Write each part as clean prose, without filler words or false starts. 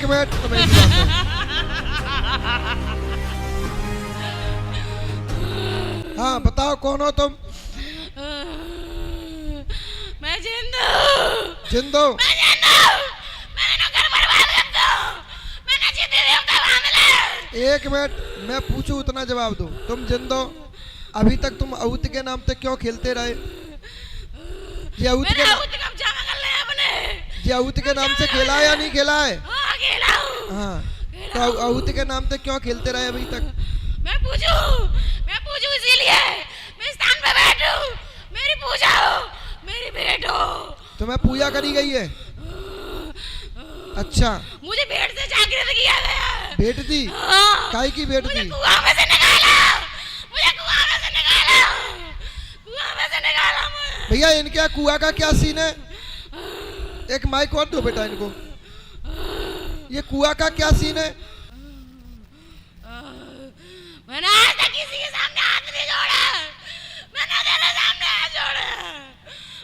एक मिनट तो मेरी बात है। हाँ बताओ कौन हो तुम? मैं जिंदू। जिंदो? मैं जिंदू। मैंने ना घर बर्बाद कर दो। मैंने जिंदगी देव का मामला। एक मिनट मैं पूछूं उतना जवाब दो। तुम जिंदो अभी तक तुम अहुत के नाम से क्यों खेलते रहे? ये अहुत के अहुत के नाम से खेला है या नहीं खेला है? हाँ खेला हूँ। हाँ तो अहुत के नाम से क्यों खेलते रहे अभी तक? मैं पूछूं इसीलिए मैं स्थान पे बैठूं। मेरी पूजा हो, मेरी भेंट हो। तुम्हें पूजा करी गई है? अच्छा मुझे भेंट से जागृत किया गया। भेंट दी? हाँ। काय की भेंट मुझे दी? कुआं में से निकाला। मुझे कुआं में से निकाला। कुआं में से निकाला मुझे। भैया इनके कुआं का क्या सीन है? एक माइक और दो बेटा इनको। ये कुआं का क्या सीन है? मैंने आज तक किसी के सामने हाथ नहीं जोड़ा। मैंने तेरे सामने हाथ जोड़ा।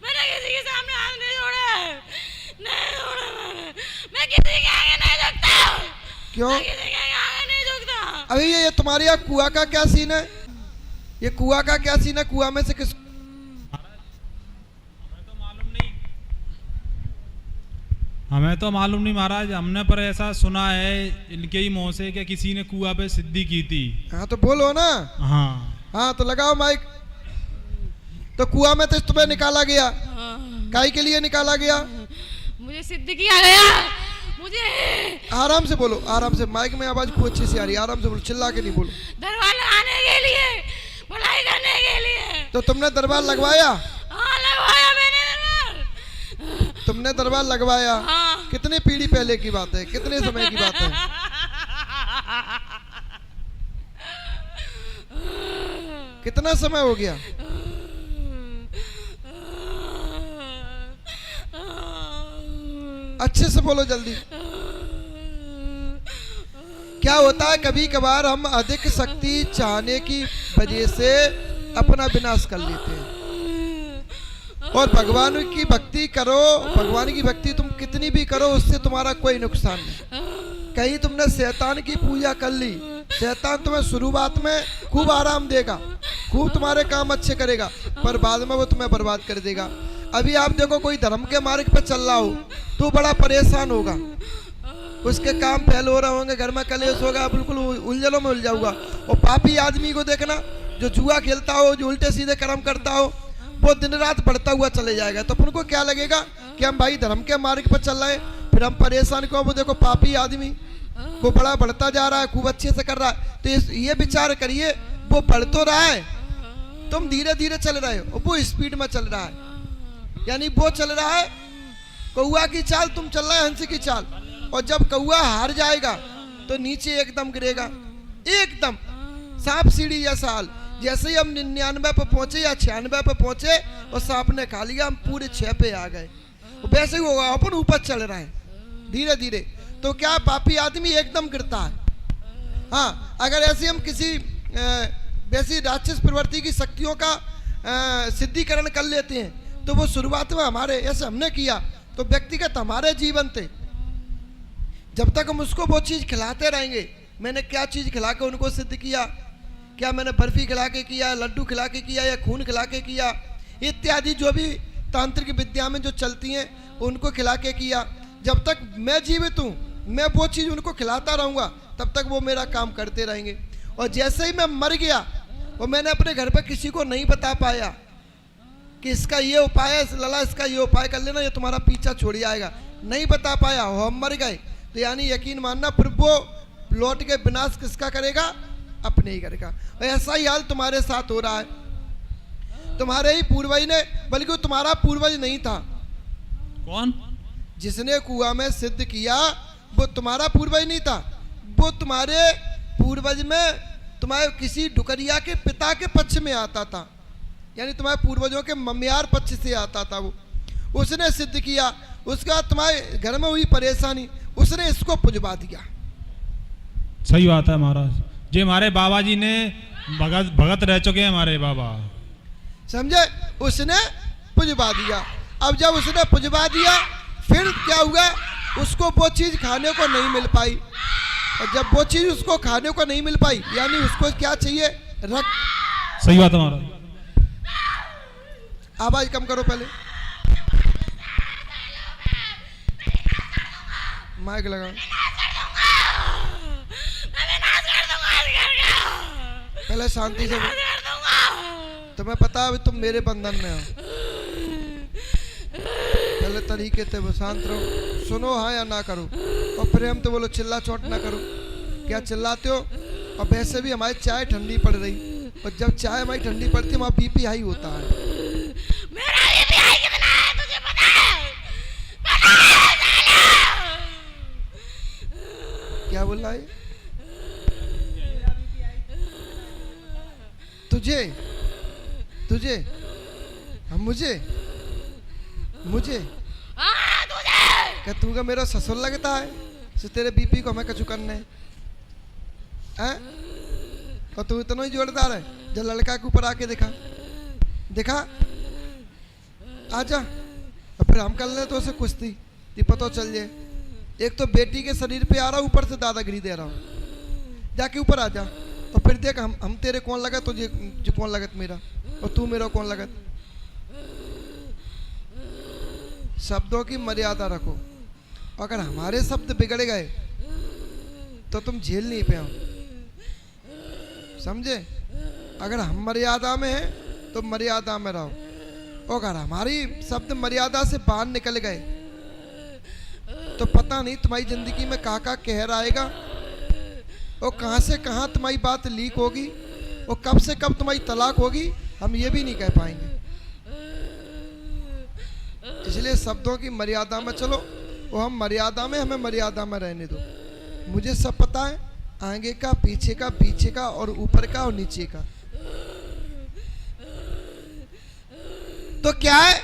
मैंने किसी के सामने हाथ नहीं जोड़ा। नहीं जोड़ा मैं किसी के आगे नहीं झुकता। क्यों? मैं किसी के आगे नहीं झुकता। अभी ये तुम्हारे यहाँ कुआं का क्या सीन है? ये कुआं का क्या सीन है? कुआं में से किस? हमें तो मालूम नहीं महाराज। हमने पर ऐसा सुना है इनके ही मुंह से कि किसी ने कुआं पे सिद्धि की थी। हाँ तो बोलो ना। हाँ हाँ तो लगाओ माइक। तो कुआं में तो तुम्हें निकाला गया, काहे के लिए निकाला गया? मुझे सिद्ध किया गया। मुझे आराम से बोलो, आराम से। माइक में आवाज खूब अच्छी से आ रही है। आराम से बोलो, चिल्ला के नहीं बोलो। दरबार लगाने के लिए, भलाई करने के लिए। तो तुमने दरबार लगवाया? हाँ लगवाया मैंने दरबार। तुमने दरबार लगवाया? हाँ। कितने पीढ़ी पहले की बात है? कितने समय की बात है? कितना समय हो गया? अच्छे से बोलो जल्दी। क्या होता है कभी कभार हम अधिक शक्ति चाहने की वजह से अपना विनाश कर लेते हैं। और भगवान की भक्ति करो, भगवान की भक्ति तुम कितनी भी करो उससे तुम्हारा कोई नुकसान नहीं। कहीं तुमने शैतान की पूजा कर ली, शैतान तुम्हें शुरुआत में खूब आराम देगा, खूब तुम्हारे काम अच्छे करेगा, पर बाद में वो तुम्हें बर्बाद कर देगा। अभी आप देखो कोई धर्म के मार्ग पे चल रहा हो तो बड़ा परेशान होगा, उसके काम फैल हो रहे होंगे, घर में कलेश होगा, बिल्कुल उलझनों में उलझा होगा। और पापी आदमी को देखना जो जुआ खेलता हो, जो उल्टे सीधे कर्म करता हो, वो दिन रात बढ़ता हुआ चले जाएगा। तो अपन को क्या लगेगा कि हम भाई धर्म के मार्ग पर चल रहे हैं, फिर हम परेशान क्यों? वो देखो पापी आदमी वो बड़ा बढ़ता जा रहा है, खूब अच्छे से कर रहा है। तो ये विचार करिए वो बढ़ तो रहा है, तुम धीरे धीरे चल रहे हो, वो स्पीड में चल रहा है। यानी वो चल रहा है कौआ की चाल, तुम चल रहे हैं हंस की चाल। और जब कौआ हार जाएगा तो नीचे एकदम गिरेगा, एकदम सांप सीढ़ी जैसा हाल। जैसे ही हम 99 पे पहुंचे या 96 पे पहुंचे और सांप ने खा लिया, हम पूरे 6 पे आ गए। वैसे ही होगा, अपन ऊपर चल रहे हैं धीरे धीरे। तो क्या पापी आदमी एकदम गिरता है? हाँ, अगर ऐसे हम किसी वैसी राक्षस प्रवृत्ति की शक्तियों का सिद्धिकरण कर लेते हैं तो वो शुरुआत में हमारे ऐसे हमने किया तो व्यक्तिगत हमारे जीवन थे। जब तक हम उसको वो चीज़ खिलाते रहेंगे, मैंने क्या चीज़ खिला के उनको सिद्ध किया, क्या मैंने बर्फी खिला के किया, लड्डू खिला के किया, या खून खिला के किया, इत्यादि जो भी तांत्रिक विद्या में जो चलती हैं उनको खिला के किया। जब तक मैं जीवित हूँ मैं वो चीज़ उनको खिलाता रहूँगा, तब तक वो मेरा काम करते रहेंगे। और जैसे ही मैं मर गया और मैंने अपने घर पर किसी को नहीं बता पाया कि इसका ये उपाय है, लला इसका ये उपाय कर लेना, ये तुम्हारा पीछा छोड़ जाएगा, नहीं बता पाया और हम मर गए, तो यानी यकीन मानना फिर वो लौट के विनाश किसका करेगा? अपने ही करेगा। और ऐसा ही हाल तुम्हारे साथ हो रहा है। तुम्हारे ही पूर्वज ने, बल्कि वो तुम्हारा पूर्वज नहीं था। कौन? जिसने कुआं में सिद्ध किया वो तुम्हारा पूर्वज नहीं था, वो तुम्हारे पूर्वज में तुम्हारे किसी डुकरिया के पिता के पक्ष में आता था, यानी तुम्हारे पूर्वजों के मम्यार पक्ष से आता था। वो उसने सिद्ध किया, उसका तुम्हारे घर में हुई परेशानी, उसने इसको पुजवा दिया। सही बात है महाराज जी। हमारे बाबा जी ने भगत रह चुके हैं हमारे बाबा, समझे? उसने पुजवा दिया। अब जब उसने पुजवा दिया फिर क्या हुआ? उसको वो चीज खाने को नहीं मिल पाई, और जब वो चीज उसको खाने को नहीं मिल पाई यानी उसको क्या चाहिए? रक्त। सही बात है महाराज। आवाज कम करो पहले, माइक लगाओ। पहले शांति से, तुम्हें पता है अभी तुम मेरे बंधन में हो, पहले तरीके से वो शांत रहो, सुनो हाँ या ना करो, और प्रेम तो बोलो, चिल्ला चोट ना करो। क्या चिल्लाते हो? और वैसे भी हमारी चाय ठंडी पड़ रही, और जब चाय हमारी ठंडी पड़ती है वहाँ बीपी हाई होता है। मेरा बीपी हाई कितना है तुझे पता है? पता है साला? क्या बोल रहा है? तुझे तुझे हम मुझे मुझे हाँ तुझे। क्या तू का मेरा ससुर लगता है? तो तेरे बीपी को हमें कछु करने हैं? और तू इतना ही जोरदार है, जब लड़का के ऊपर आके दिखा दिखा, आजा, और फिर हम कर ले तो उसे कुश्ती पता चल जाए। एक तो बेटी के शरीर पे आ रहा, ऊपर से दादागिरी दे रहा हूँ, जाके ऊपर आ जा, और फिर देख हम तेरे कौन लगा, तुझे जो कौन लगत मेरा, और तू मेरा कौन लगत। शब्दों की मर्यादा रखो, अगर हमारे शब्द बिगड़ गए तो तुम झेल नहीं पाओ, समझे? अगर हम मर्यादा में हैं तो मर्यादा में रहो, और अगर हमारी शब्द मर्यादा से बाहर निकल गए तो पता नहीं तुम्हारी जिंदगी में कहाँ कहर आएगा, और कहाँ से कहाँ तुम्हारी बात लीक होगी, और कब से कब तुम्हारी तलाक होगी, हम ये भी नहीं कह पाएंगे। इसलिए शब्दों की मर्यादा में चलो, और हम मर्यादा में, हमें मर्यादा में रहने दो। मुझे सब पता है, आगे का, पीछे का और ऊपर का और नीचे का। तो क्या है,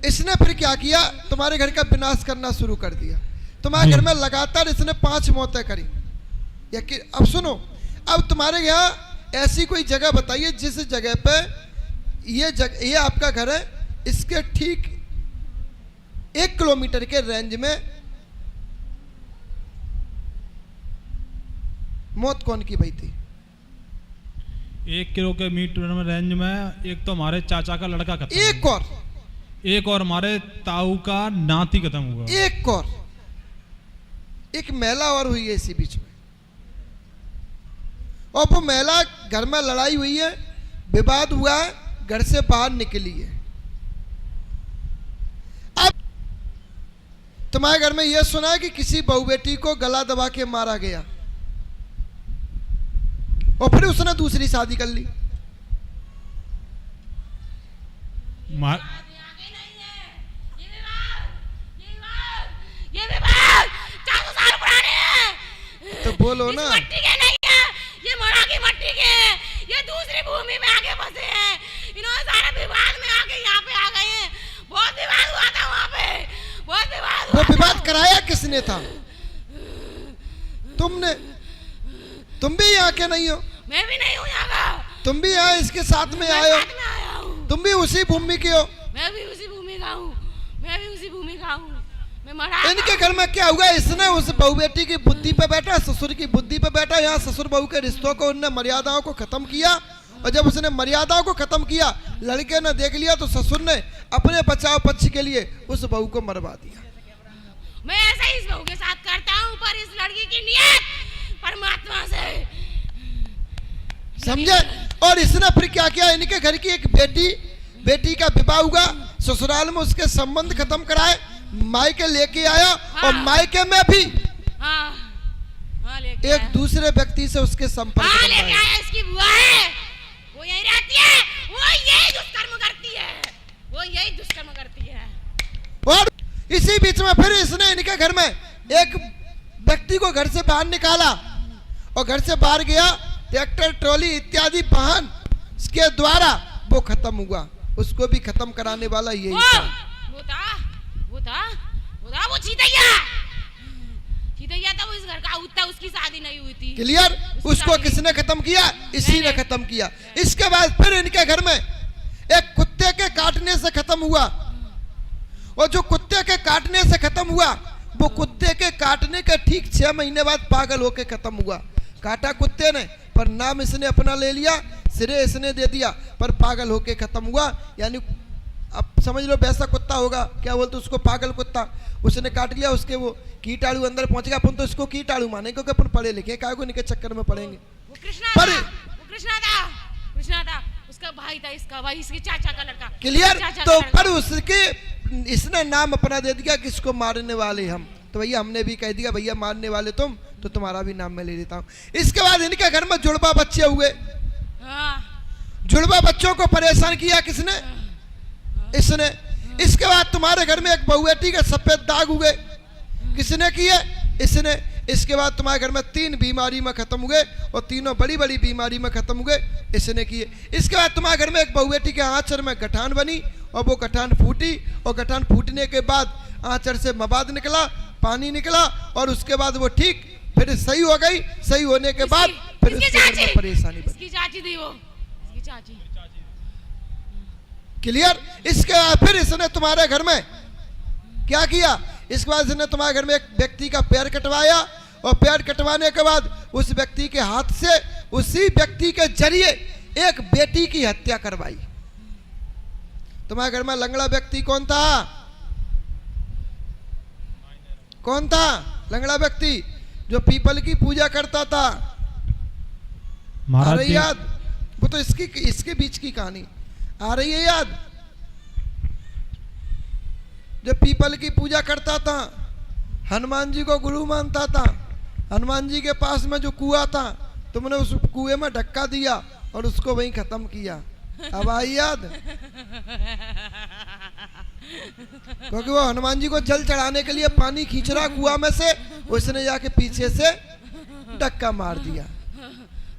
इसने फिर क्या किया? तुम्हारे घर का विनाश करना शुरू कर दिया। तुम्हारे घर में लगातार इसने 5 मौतें करी। अब सुनो, अब तुम्हारे यहाँ ऐसी कोई जगह बताइए जिस जगह पे ये आपका घर है, इसके ठीक 1 किलोमीटर के रेंज में मौत कौन की भई थी? 1 किलोमीटर में रेंज में एक तो हमारे चाचा का लड़का खत्म, एक और हमारे ताऊ का नाती खत्म हुआ, एक महिला और हुई है इसी बीच में। और वो महिला घर में लड़ाई हुई है, विवाद हुआ है, घर से बाहर निकली है। अब तुम्हारे घर में यह सुना है कि किसी बहू बेटी को गला दबा के मारा गया, और फिर उसने दूसरी शादी कर ली। ये विवाद 400 साल पुराने हैं। तो बोलो ना। मट्टी के नहीं है, ये मोड़ा की मट्टी के, ये दूसरी भूमि में आके फंसे हैं। इन्होंने सारे विवाद में आके यहाँ पे आ गए हैं। बहुत विवाद हुआ था वहाँ पे, बहुत विवाद हुआ। वो विवाद कराया किसने था? तुमने। तुम भी यहाँ के नहीं हो? मैं भी नहीं हूँ यहाँ का। तुम भी यहाँ इसके साथ में आए हो? तुम भी उसी भूमि के हो? मैं भी उसी भूमि का हूँ, मैं भी उसी भूमि का हूँ। इनके घर में क्या हुआ? इसने उस बहू बेटी की बुद्धि पे बैठा, ससुर की बुद्धि पे बैठा, यहाँ ससुर बहू के रिश्तों को, उनने मर्यादाओं को खत्म किया, और जब उसने मर्यादाओं को खत्म किया, लड़के ने देख लिया तो ससुर ने अपने बचाव पक्ष के लिए उस बहू को मरवा दिया। मैं ऐसा ही इस बहू के साथ करता हूँ, पर इस लड़की की नियत परमात्मा से, समझे? और इसने फिर क्या किया? इनके घर की एक बेटी का विवाह हुआ, ससुराल में उसके संबंध खत्म कराए, मायके लेके आया, और मायके में भी एक दूसरे व्यक्ति से उसके संपर्क लेके आया। इसकी बुआ है, वो यही रहती है, वो यही दुष्कर्म करती है, वो यही दुष्कर्म करती है। और इसी बीच में फिर इसने इनके घर में एक व्यक्ति को घर से बाहर निकाला, और घर से बाहर गया, ट्रैक्टर ट्रॉली इत्यादि वाहन के द्वारा वो खत्म हुआ। उसको भी खत्म कराने वाला यही था। वो चीतैया था, वो इस घर का आउट था, उसकी शादी नहीं हुई थी। क्लियर? उसको किसने खत्म किया? इसी ने खत्म किया। इसके बाद फिर इनके घर में एक कुत्ते के काटने से खत्म हुआ, और जो कुत्ते के काटने से खत्म हुआ वो कुत्ते के काटने के ठीक 6 महीने बाद पागल होके खत्म हुआ। काटा कुत्ते ने पर नाम इसने अपना ले लिया, सिरे इसने दे दिया, पर पागल होके खत्म हुआ। यानी अब समझ लो वैसा कुत्ता होगा, क्या बोलते उसको, पागल कुत्ता। उसने काट लिया, उसके वो कीटाणु अंदर पहुंच गया। अपन तो इसको कीटाणु माने क्योंकि अपन पढ़े लिखे, काय को इनके चक्कर में पड़ेंगे। वो कृष्णा पर था, वो कृष्णा था, उसका भाई था, इसका भाई, इसके चाचा का लड़का। क्लियर। चाचा तो का लड़का। पर उसके इसने नाम अपना दे दिया कि इसको मारने वाले हम, तो भैया हमने भी कह दिया भैया मारने वाले तुम, तो तुम्हारा भी नाम मैं ले लेता हूँ। इसके बाद इनके घर में जुड़वा बच्चे हुए। हाँ, जुड़वा बच्चों को परेशान किया किसने? इसने। इसके बाद तुम्हारे घर में एक बहुएटी के सफेद दाग हुए, किसने किए? इसने। इसके बाद तुम्हारे घर में 3 बीमारी में खत्म हुए और तीनों बड़ी बड़ी बीमारी में खत्म हुए, इसने किए। इसके बाद तुम्हारे घर में एक बहुएटी के आंचर में गठान बनी और वो गठान फूटी, और गठान फूटने के बाद आंचर से मवाद निकला, पानी निकला, और उसके बाद वो ठीक फिर सही हो गई। सही होने के बाद फिर उसके घर में परेशानी बनी। इसकी चाची थी वो, इसकी चाची। क्लियर। इसके बाद फिर इसने तुम्हारे घर में क्या किया? इसके बाद इसने तुम्हारे घर में एक व्यक्ति का पैर कटवाया, और पैर कटवाने के बाद उस व्यक्ति के हाथ से, उसी व्यक्ति के जरिए एक बेटी की हत्या करवाई। तुम्हारे घर में लंगड़ा व्यक्ति कौन था? कौन था लंगड़ा व्यक्ति? जो पीपल की पूजा करता था। आ रही याद? वो तो इसके बीच की कहानी आ रही है याद? जो पीपल की पूजा करता था, हनुमान जी को गुरु मानता था, हनुमान जी के पास में जो कुआं था, तुमने उस कुएं में धक्का दिया और उसको वहीं खत्म किया। अब आई याद? क्योंकि वो हनुमान जी को जल चढ़ाने के लिए पानी खींच रहा कुआं में से, उसने जाके पीछे से धक्का मार दिया।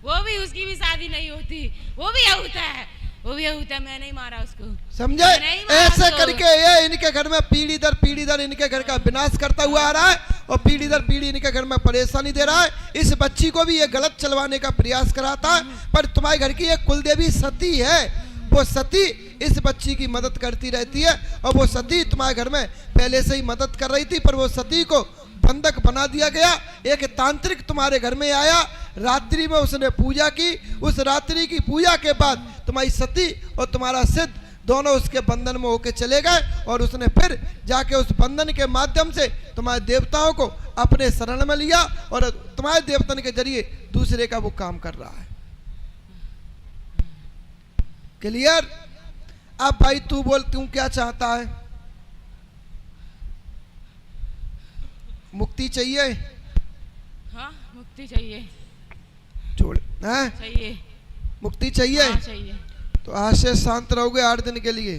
वो भी, उसकी भी शादी नहीं होती, वो भी होता है, वो भी होता है। मैं नहीं मारा उसको, समझे? नहीं मारा ऐसे उसको। करके ये इनके घर में पीढ़ी दर इनके घर का विनाश करता हुआ आ रहा है, और पीढ़ी दर पीढ़ी इनके घर में परेशानी दे रहा है। इस बच्ची को भी ये गलत चलवाने का प्रयास कराता है। पर तुम्हारे घर की एक कुलदेवी सती है, वो सती इस बच्ची की मदद करती रहती है, और वो सती तुम्हारे घर में पहले से ही मदद कर रही थी, पर वो सती को बंधक बना दिया गया। एक तांत्रिक तुम्हारे घर में आया, रात्रि में उसने पूजा की। उस रात्रि की पूजा के बाद तुम्हारी सती और तुम्हारा सिद्ध दोनों उसके बंधन में होके चले गए, और उसने फिर जाके उस बंधन के माध्यम से तुम्हारे देवताओं को अपने शरण में लिया, और तुम्हारे देवतन के जरिए दूसरे का वो काम कर रहा है। क्लियर। अब भाई तू बोल, तू क्या चाहता है? मुक्ति चाहिए? हाँ, मुक्ति चाहिए, छोड़ हैं? चाहिए, मुक्ति चाहिए? हाँ, चाहिए। तो आज से शांत रहोगे 8 दिन के लिए।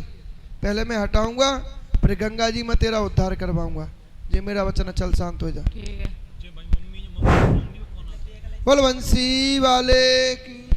पहले मैं हटाऊंगा, फिर गंगा जी में तेरा उद्धार करवाऊंगा। ये मेरा वचन है, चल शांत हो जा। ठीक है। जे भाई मम्मी बोल बंसी वाले की।